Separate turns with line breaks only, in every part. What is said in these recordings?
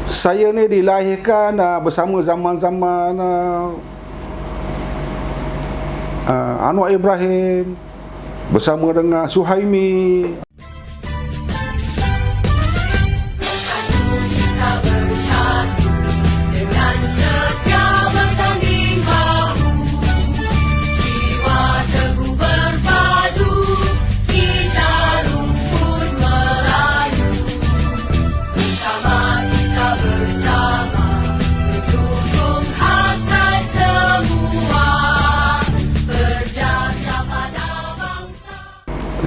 Saya ni dilahirkan bersama zaman-zaman Anwar Ibrahim, bersama dengan Suhaimi.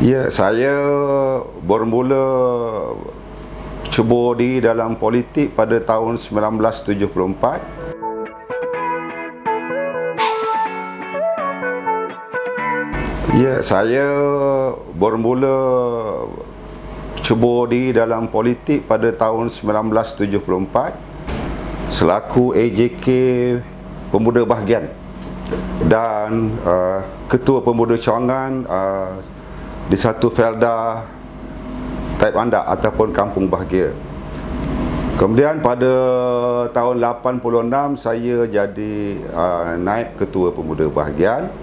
Ya, saya bermula cebur diri dalam politik pada tahun 1974. Ya, saya bermula cebur diri dalam politik pada tahun 1974 selaku AJK Pemuda Bahagian dan Ketua Pemuda Cawangan di satu Felda Taib Andak ataupun Kampung Bahagia. Kemudian pada tahun 86 saya jadi naib Ketua Pemuda Bahagian.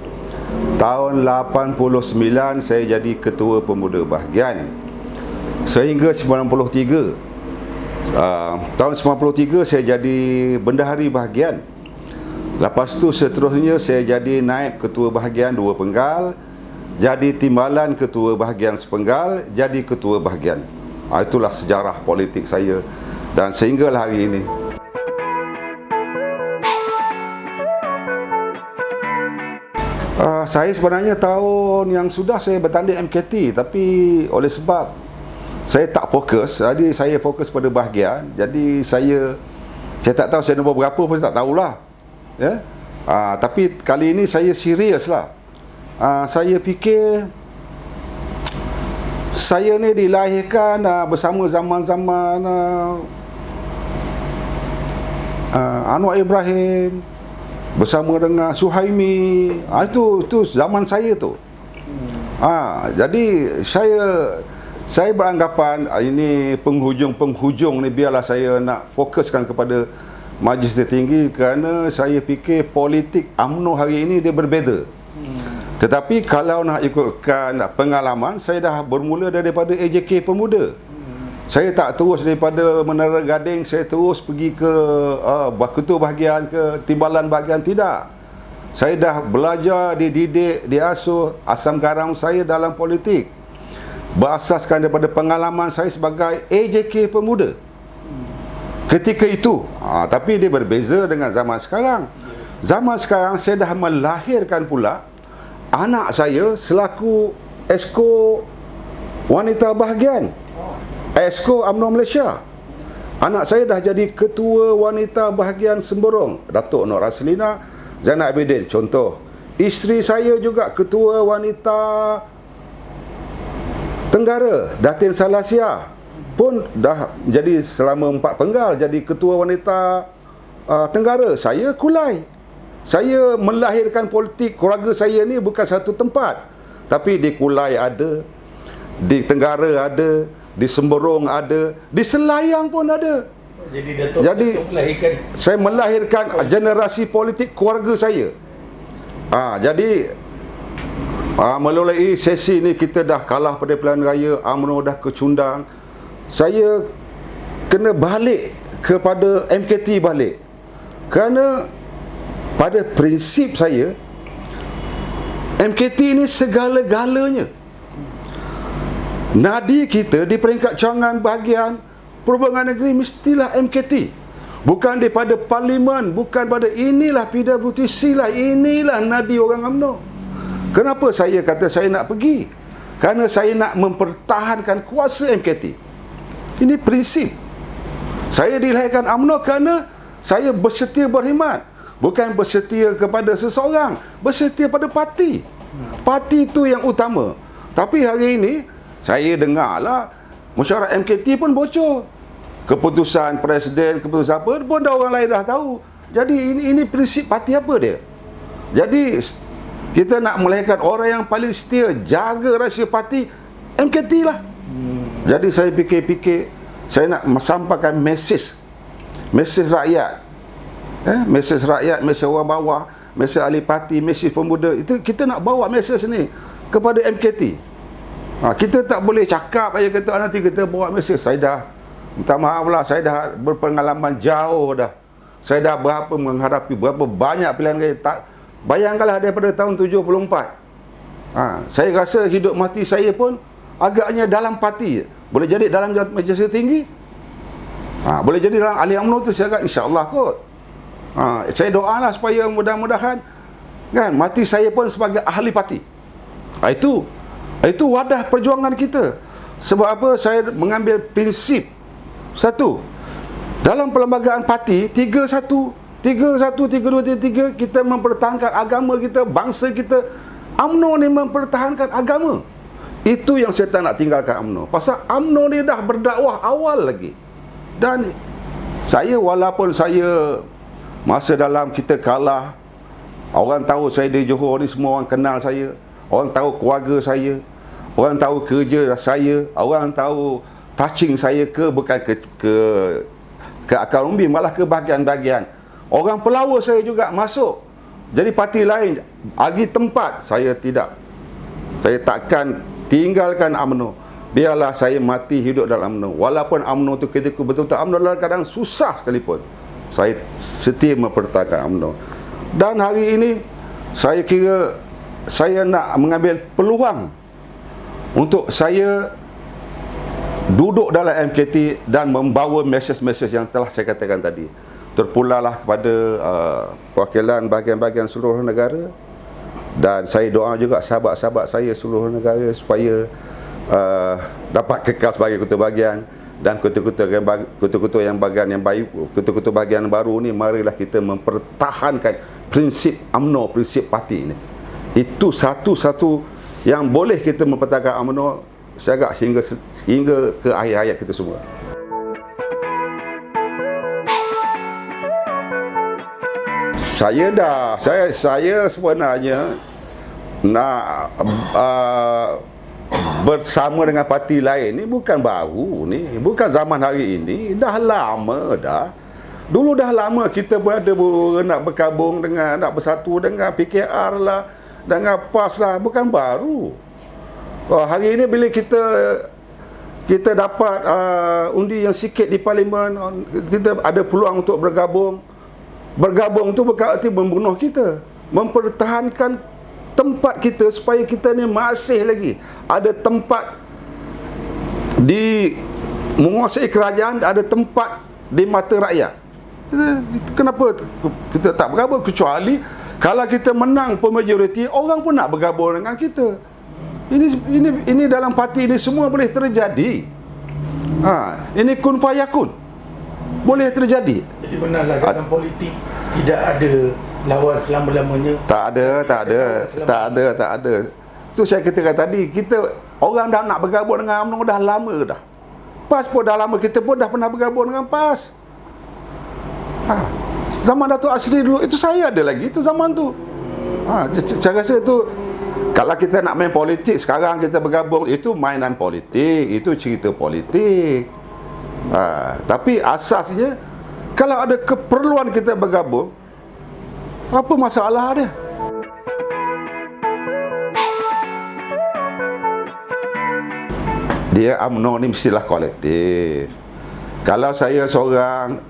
Tahun 89 saya jadi Ketua Pemuda Bahagian. Sehingga 93. Tahun 93 saya jadi Bendahari Bahagian. Lepas tu seterusnya saya jadi naib Ketua Bahagian 2 Penggal, jadi timbalan Ketua Bahagian sepenggal, jadi Ketua Bahagian. Itulah sejarah politik saya dan sehinggalah hari ini. Saya sebenarnya tahun yang sudah saya bertanding MKT, tapi oleh sebab saya tak fokus, jadi saya fokus pada bahagian. Jadi saya tak tahu saya nombor berapa pun saya tak tahulah. Ya? Tapi kali ini saya serius lah. Saya fikir saya ni dilahirkan bersama zaman-zaman Anwar Ibrahim, bersama dengan Suhaimi. Itu zaman saya tu. Jadi saya beranggapan ini penghujung ni biarlah saya nak fokuskan kepada Majlis Tertinggi, kerana saya fikir politik UMNO hari ini dia berbeza. Tetapi kalau nak ikutkan pengalaman, saya dah bermula daripada AJK Pemuda. Saya tak terus daripada Menara Gading, saya terus pergi ke Ketua Bahagian, ke Timbalan Bahagian, tidak. Saya dah belajar, dididik, diasuh, asam garam saya dalam politik berasaskan daripada pengalaman saya sebagai AJK Pemuda ketika itu. Tapi dia berbeza dengan zaman sekarang. Zaman sekarang saya dah melahirkan pula anak saya selaku Esko Wanita Bahagian, Esko UMNO Malaysia. Anak saya dah jadi Ketua Wanita Bahagian Semberong, Datuk Nur Raslina Zainal Abidin, contoh. Isteri saya juga Ketua Wanita Tenggara, Datin Salasia, pun dah jadi selama 4 penggal, jadi Ketua Wanita Tenggara. Saya Kulai. Saya melahirkan politik keluarga saya ni bukan satu tempat, tapi di Kulai ada, di Tenggara ada, di Semberong ada, di Selayang pun ada. Jadi saya melahirkan generasi politik keluarga saya. Jadi melalui sesi ni kita dah kalah pada pilihan raya, UMNO dah kecundang. Saya kena balik kepada MKT balik, kerana pada prinsip saya MKT ni segala-galanya. Nadi kita di peringkat cawangan bahagian perhubungan negeri mestilah MKT, bukan daripada parlimen, bukan pada inilah PWTC lah, inilah nadi orang UMNO. Kenapa saya kata saya nak pergi? Kerana saya nak mempertahankan kuasa MKT. Ini prinsip. Saya dilahirkan UMNO kerana saya bersetia berkhidmat, bukan bersetia kepada seseorang, bersetia pada parti. Parti itu yang utama. Tapi hari ini saya dengarlah mesyuarat MKT pun bocor. Keputusan presiden, keputusan apa pun dah orang lain dah tahu. Jadi ini prinsip parti apa dia? Jadi kita nak melahirkan orang yang paling setia, jaga rahsia parti, MKT lah. Jadi saya fikir-fikir, saya nak sampaikan mesej mesej rakyat, mesej rakyat, mesej orang bawah, mesej ahli parti, mesej pemuda. Itu kita nak bawa mesej ni kepada MKT. Kita tak boleh cakap aja kata nanti kita bawa mesej. Saya dah minta maaf lah, saya dah berpengalaman jauh dah. Saya dah menghadapi berapa banyak pilihan raya. Bayangkanlah daripada tahun 74. Saya rasa hidup mati saya pun agaknya dalam parti. Boleh jadi dalam majlis tinggi, boleh jadi dalam ahli UMNO tu, saya agak insya-Allah kot. Saya doalah supaya mudah-mudahan kan mati saya pun sebagai ahli parti. Itu wadah perjuangan kita. Sebab apa? Saya mengambil prinsip satu, dalam perlembagaan parti 3-1, 3-2-3, kita mempertahankan agama kita, bangsa kita. UMNO ni mempertahankan agama. Itu yang saya tak nak tinggalkan UMNO. Pasal UMNO ni dah berdakwah awal lagi. Dan saya, walaupun saya masa dalam kita kalah, orang tahu saya di Johor ni, semua orang kenal saya, orang tahu keluarga saya, orang tahu kerja saya, orang tahu touching saya bukan ke akar umbi, malah ke bahagian-bahagian. Orang pelawar saya juga masuk jadi parti lain, bagi tempat. Saya tidak. Saya takkan tinggalkan UMNO. Biarlah saya mati hidup dalam UMNO. Walaupun UMNO tu ketika betul-betul UMNO dalam keadaan susah sekalipun, saya setia mempertahankan UMNO. Dan hari ini saya kira saya nak mengambil peluang untuk saya duduk dalam MKT dan membawa mesej-mesej yang telah saya katakan tadi. Terpulanglah kepada perwakilan bahagian-bahagian seluruh negara, dan saya doa juga sahabat-sahabat saya seluruh negara supaya dapat kekal sebagai ketua bahagian, dan ketua-ketua yang bahagian yang baik, ketua-ketua bahagian baru ni, marilah kita mempertahankan prinsip UMNO, prinsip parti ini. Itu satu-satu yang boleh kita mempertahankan UMNO saya agak hingga ke akhir hayat kita semua. Saya sebenarnya nak bersama dengan parti lain ni bukan baru ni, bukan zaman hari ini, dah lama dah. Dulu dah lama kita pun ada nak bergabung dengan, nak bersatu dengan PKR lah, dengan PAS lah, bukan baru. Hari ini bila kita dapat undi yang sikit di parlimen, kita ada peluang untuk bergabung. Bergabung tu bukan arti membunuh kita, mempertahankan tempat kita supaya kita ni masih lagi ada tempat di menguasai kerajaan, ada tempat di mata rakyat. Kenapa kita tak bergabung? Kecuali kalau kita menang majoriti, orang pun nak bergabung dengan kita. Ini dalam parti ini semua boleh terjadi. Ini kun fayakun, boleh terjadi. Jadi
benarlah dalam politik tidak ada lawan selama-lamanya.
Tak ada. Itu saya katakan tadi, kita orang dah nak bergabung dengan UMNO dah lama dah. PAS pun dah lama, kita pun dah pernah bergabung dengan PAS. Zaman Datuk Asri dulu, itu saya ada lagi, itu zaman tu. Saya rasa itu, kalau kita nak main politik, sekarang kita bergabung, itu mainan politik, itu cerita politik. Tapi asasnya, kalau ada keperluan kita bergabung, apa masalah dia? Dia UMNO ni mestilah kolektif. Kalau saya seorang,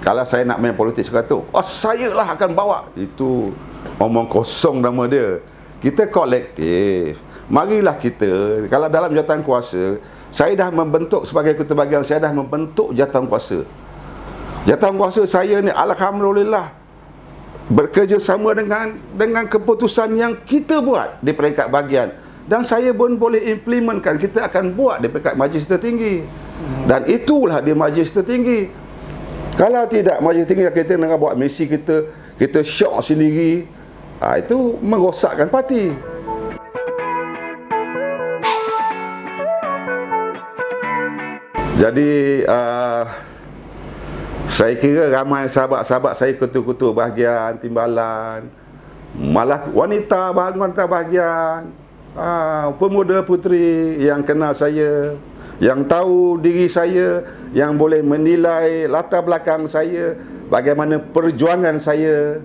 kalau saya nak main politik saya kata, saya lah akan bawa. Itu omong kosong nama dia. Kita kolektif. Marilah kita, kalau dalam jawatan kuasa, saya dah membentuk sebagai ketua bahagian, saya dah membentuk jawatan kuasa. Jawatan kuasa saya ni alhamdulillah bekerjasama dengan keputusan yang kita buat di peringkat bahagian, dan saya pun boleh implementkan, kita akan buat di peringkat majlis tertinggi. Dan itulah di majlis tertinggi. Kalau tidak majlis tertinggi, kita nak buat misi kita syok sendiri, itu merosakkan parti. Jadi saya kira ramai sahabat-sahabat saya, ketua-ketua bahagian, timbalan, malah wanita bahagian, pemuda puteri yang kenal saya, yang tahu diri saya, yang boleh menilai latar belakang saya, bagaimana perjuangan saya.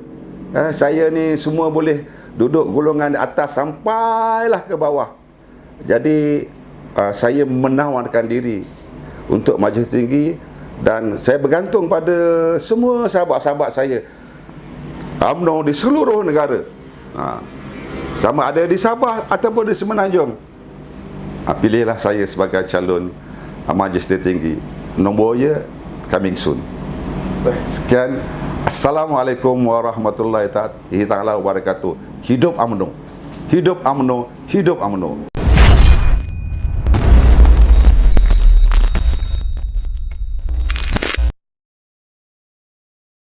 Saya ni semua boleh duduk golongan atas sampailah ke bawah. Jadi saya menawarkan diri untuk Majlis Tinggi, dan saya bergantung pada semua sahabat-sahabat saya UMNO di seluruh negara, sama ada di Sabah ataupun di Semenanjung. Pilihlah saya sebagai calon Majlis Tinggi. Nombor coming soon. Sekian. Assalamualaikum warahmatullahi taala wabarakatuh. Hidup UMNO. Hidup UMNO. Hidup UMNO.